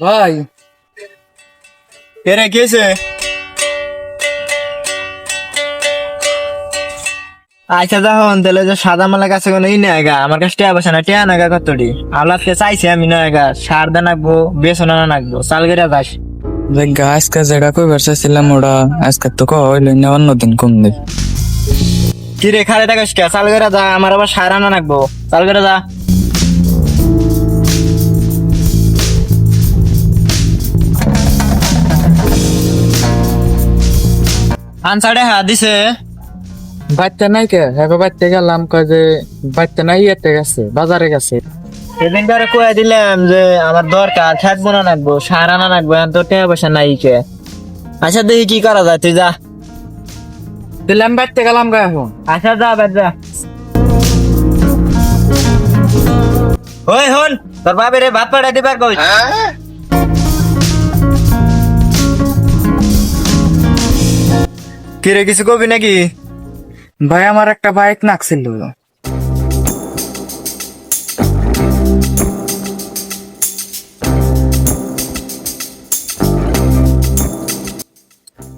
ভাই এরে কেছে আচ্ছা যখন তাহলে যে সাদা মালা কাছে কোনো ই নেগা আমার কাছে টিয়া বসে না টিয়া নাগা কতটি আল্লাহকে চাইছি আমি নয়গা সার দা নাকবো বেসনা নাকবো চাল গেরা যাস দেখা আজকে যেটা কই ভার্সেছিলাম ওটা আজকে তো কইল না অন্যদিন কম দে কি রে খালে থাকিস কে চাল গেরা যা আমার আবার সার আনা নাকবো চাল গেরা যা আনসারে হা দিছে বাচ্চা নাই কে হ্যাঁ বাচ্চা গেলাম কয় যে বাচ্চা নাই এতে গেছে বাজারে গেছে সেদিন ধরে কয়ে দিলাম যে আমার দরকার থাকবো না নাকবো সার আনা নাকবো তো টিয়া পয়সা নাই কে আচ্ছা দেখি কি করা যায় তুই যা দিলাম বাচ্চা গেলাম গা এখন আচ্ছা যা বেদ যা ওই হন তোর বাপের ভাত পাঠাই দিবার কই কি রে কিছু কবি নাকি ভাই আমার একটা বাইক নাকছিল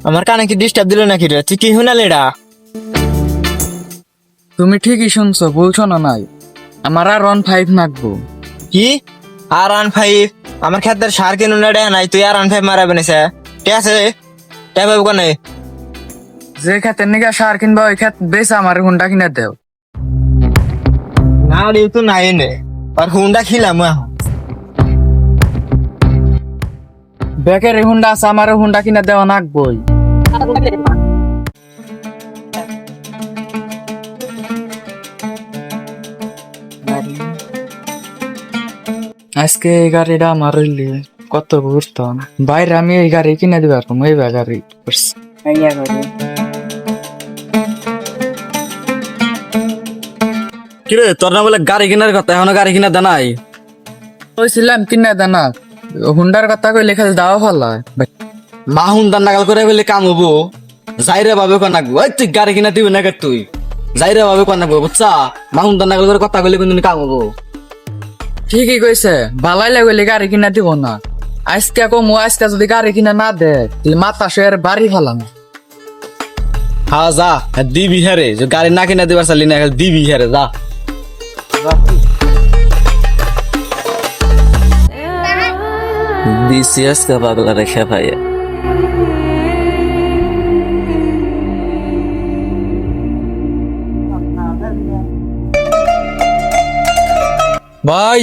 আমার কানে কি ডিস্টার্ব দিল নাকি রে তুই কি শুনালি এটা তুমি ঠিকই শুনছো বলছো না নাই আমার আর 15 নাকবো কি আর 15 আমার খেতের সার কিনুন না নাই তুই আর 15 মারাবে নিছে ঠিক আছে টাইম পাবো কোনে যে খেতের নিগা সার কিনবা ওই খেত বেশ আমার হুন্ডা কিনে দেও না রে তো নাই নে আর হুন্ডা খিলাম এখন বেকের হুন্ডা আছে আমার হুন্ডা কিনে দেওয়া নাকবই আজকে এই গাড়িটা আমার হইলে কত ঘুরতাম বাইরে আমি এই গাড়ি কিনে দিবার এই গাড়ি কিরে তোর না বলে গাড়ি কেনার কথা এখনো গাড়ি কিনা দেনাই কইছিলাম কিনে দেনা হুন্ডার কথা কই লেখা দাও ফলা মাহুন দান নাগাল করে বলে কাম হবো যাইরে ভাবে কোন নাকবো ওই তুই গাড়ি কিনা দিবি না কে তুই যাইরে ভাবে কোন নাকবো বুঝছা মাহুন দান নাগাল করে কথা কইলে কোনদিন কাম হবো ঠিকই কইছে ভালাই লাগলে গাড়ি কিনা দিব না আজকে কমু আজকে যদি গাড়ি কিনা না দে তাহলে মাথা শের বাড়ি ফেলাম হ্যাঁ যা দিবি হারে যে গাড়ি না কিনা দিবার চালি না দিবি হারে যা DCS का पागला रखा भाई ভাই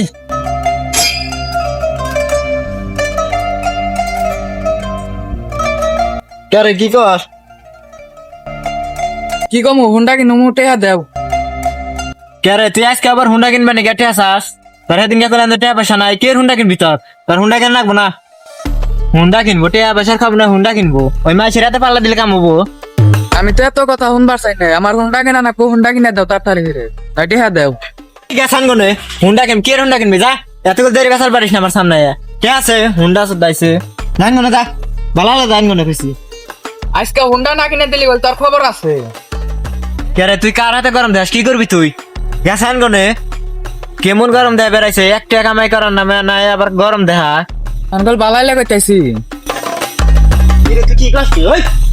কে কি কর কি কমু হুন্ডা কিনু মুটে দেও কে রে তুই আজকে আবার হুন্ডা কিনবে নাকি টিয়া চাস তোর সেদিন কে করলাম টিয়া পয়সা নাই কে হুন্ডা কিনবি তোর হুন্ডা কেন লাগবো না হুন্ডা কিনবো টিয়া পয়সা খাবো না হুন্ডা কিনবো ওই মাসের রাতে পাল্লা দিলে কাম হবো আমি তো এত কথা শুনবার চাই না আমার হুন্ডা কিনা না হুন্ডা কিনে দাও তাড়াতাড়ি করে তাই হ্যাঁ দেও গেছান গনে হুন্ডা কিন কে হুন্ডা কিনবি যা এত করে দেরি বেসার পারিস না আমার সামনে কে আছে হুন্ডা সুদাইছে জান গনে যা বালালে জান গনে খুশি আজকে হুন্ডা না কিনে দিলি বল তোর খবর আছে কে রে তুই কার হাতে গরম দেস কি করবি তুই গেছান গনে কেমন গরম দেয় বেড়াইছে একটা কামাই করার নামে নাই আবার গরম দেহা আঙ্কল বালাই লাগাইতেছি তুই কি করছিস